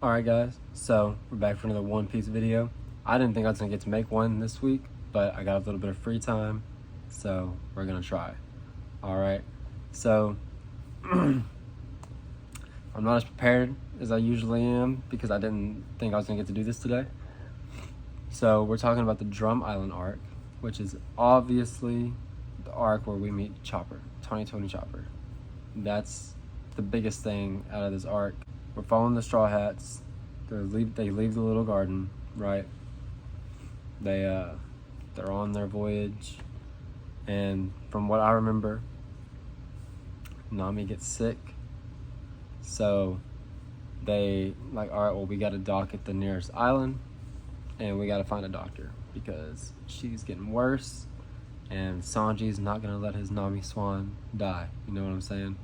Alright guys, so we're back for another One Piece video. I didn't think I was going to get to make one this week, but I got a little bit of free time, so we're going to try. Alright, so I'm not as prepared as I usually am because I didn't think I was going to get to do this today. So we're talking about the Drum Island arc, which is obviously the arc where we meet Chopper, Tony Chopper. That's the biggest thing out of this arc. We're following the Straw Hats. They leave the little garden, right? They're on their voyage, and from what I remember, Nami gets sick. So they like, all right, well, we got to dock at the nearest island, and we got to find a doctor because she's getting worse, and Sanji's not gonna let his Nami Swan die. You know what I'm saying?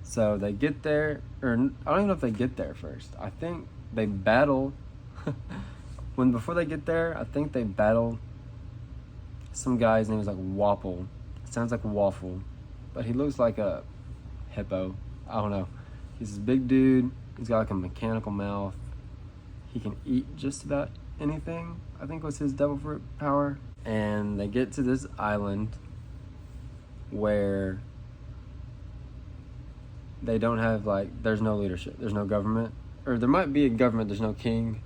So they get there, or I don't even know if they get there first. I think they battle. Before they get there, I think they battle some guy's name is like Wapple. It sounds like Waffle, but he looks like a hippo. I don't know. He's this big dude. He's got like a mechanical mouth. He can eat just about anything, I think was his devil fruit power. And they get to this island where they don't have, like, there's no leadership, there's no government, or there might be a government, there's no king,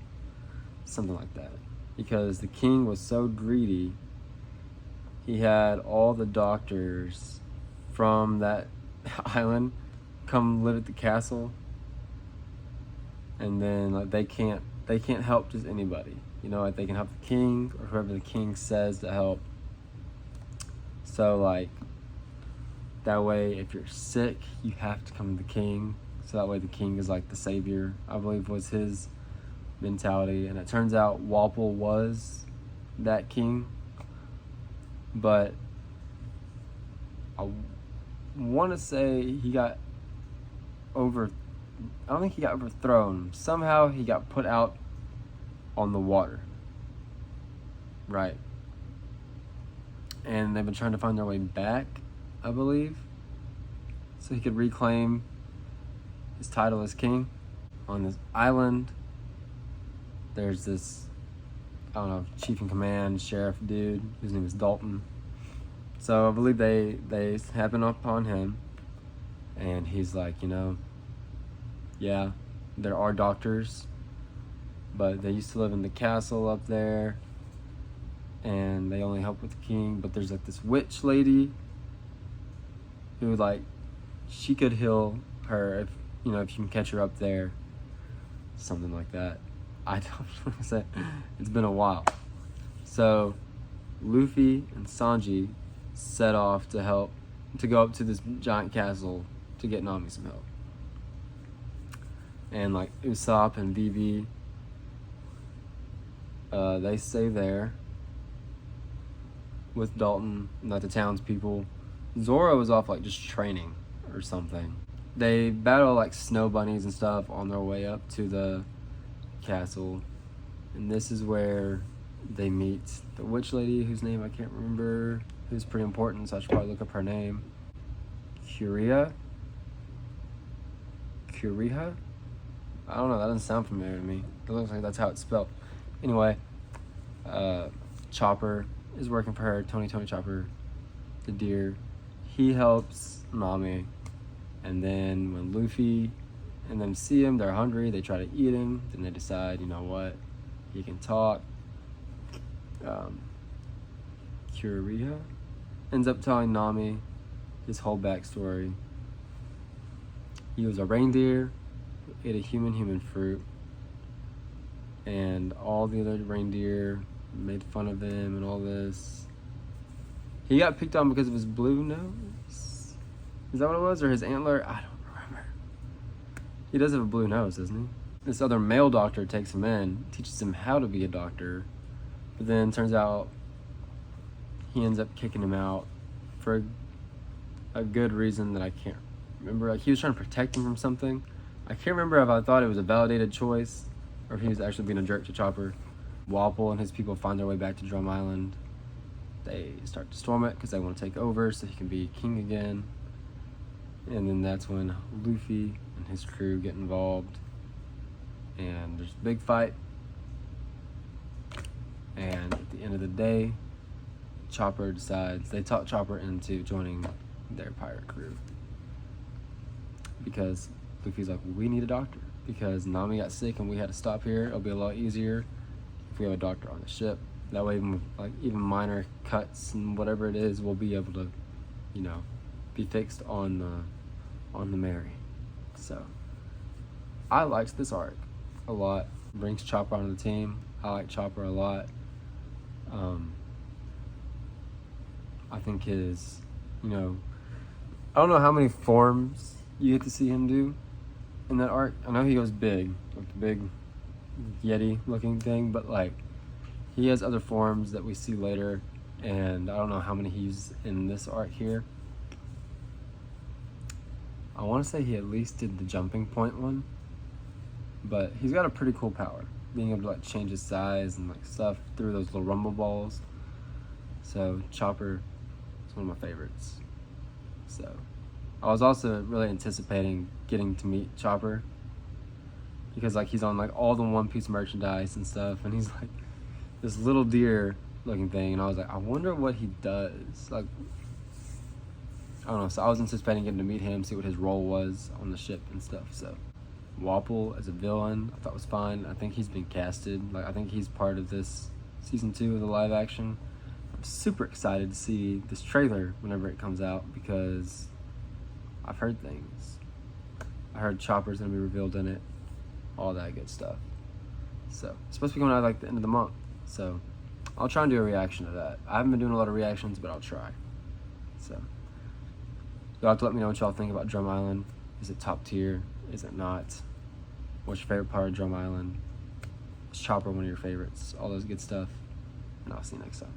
something like that, because the king was so greedy. He had all the doctors from that island come live at the castle, and then like they can't help just anybody, you know, like they can help the king or whoever the king says to help. So like, that way, if you're sick, you have to come to the king. So that way the king is like the savior, I believe was his mentality. And it turns out Wapple was that king. But I want to say he got I don't think he got overthrown. Somehow he got put out on the water. Right. And they've been trying to find their way back, I believe, so he could reclaim his title as king. On this island, there's this, I don't know, chief in command, sheriff dude, whose name is Dalton. So I believe they happen upon him, and he's like, you know, yeah, there are doctors, but they used to live in the castle up there, and they only help with the king, but there's like this witch lady who, like, she could heal her if you can catch her up there, something like that. I don't know. It's been a while. So Luffy and Sanji set off to go up to this giant castle to get Nami some help. And like Usopp and Vivi, they stay there with Dalton and like the townspeople. Zoro was off like just training or something. They battle like snow bunnies and stuff on their way up to the castle. And this is where they meet the witch lady whose name I can't remember, who's pretty important, so I should probably look up her name. Kuriha? I don't know, that doesn't sound familiar to me. It looks like that's how it's spelled. Anyway, Chopper is working for her, Tony Chopper, the deer. He helps Nami, and then when Luffy and them see him, they're hungry, they try to eat him, then they decide, you know what, he can talk. Kuriha ends up telling Nami his whole backstory. He was a reindeer who ate a human fruit, and all the other reindeer made fun of him and all this. He got picked on because of his blue nose. Is that what it was? Or his antler? I don't remember. He does have a blue nose, doesn't he? This other male doctor takes him in, teaches him how to be a doctor, but then turns out he ends up kicking him out for a good reason that I can't remember. Like, he was trying to protect him from something. I can't remember if I thought it was a validated choice or if he was actually being a jerk to Chopper. Wapple and his people find their way back to Drum Island. They start to storm it because they want to take over so he can be king again. And then that's when Luffy and his crew get involved. and there's a big fight. And at the end of the day, Chopper decides, they talk Chopper into joining their pirate crew. Because Luffy's like, we need a doctor. Because Nami got sick and we had to stop here. It'll be a lot easier if we have a doctor on the ship. That way, even minor cuts and whatever it is, we'll be able to, be fixed on the Mary. So, I liked this arc a lot. Brings Chopper onto the team. I like Chopper a lot. I think his, I don't know how many forms you get to see him do in that arc. I know he goes big, like the big Yeti looking thing, but he has other forms that we see later, and I don't know how many he's in this arc here. I want to say he at least did the jumping point one, but he's got a pretty cool power, being able to change his size and stuff through those little rumble balls. So Chopper is one of my favorites. So I was also really anticipating getting to meet Chopper because he's on all the One Piece merchandise and stuff, and he's this little deer looking thing, and I was like, I wonder what he does. I don't know. So I was anticipating getting to meet him, see what his role was on the ship and stuff. So Wapol as a villain, I thought was fine. I think he's been casted. I think he's part of this season 2 of the live action. I'm super excited to see this trailer whenever it comes out because I've heard things. I heard Chopper's gonna be revealed in it, all that good stuff. So it's supposed to be coming out the end of the month. So I'll try and do a reaction to that. I haven't been doing a lot of reactions, but I'll try. So you'll have to let me know what y'all think about Drum Island. Is it top tier? Is it not? What's your favorite part of Drum Island? Is Chopper one of your favorites? All those good stuff. And I'll see you next time.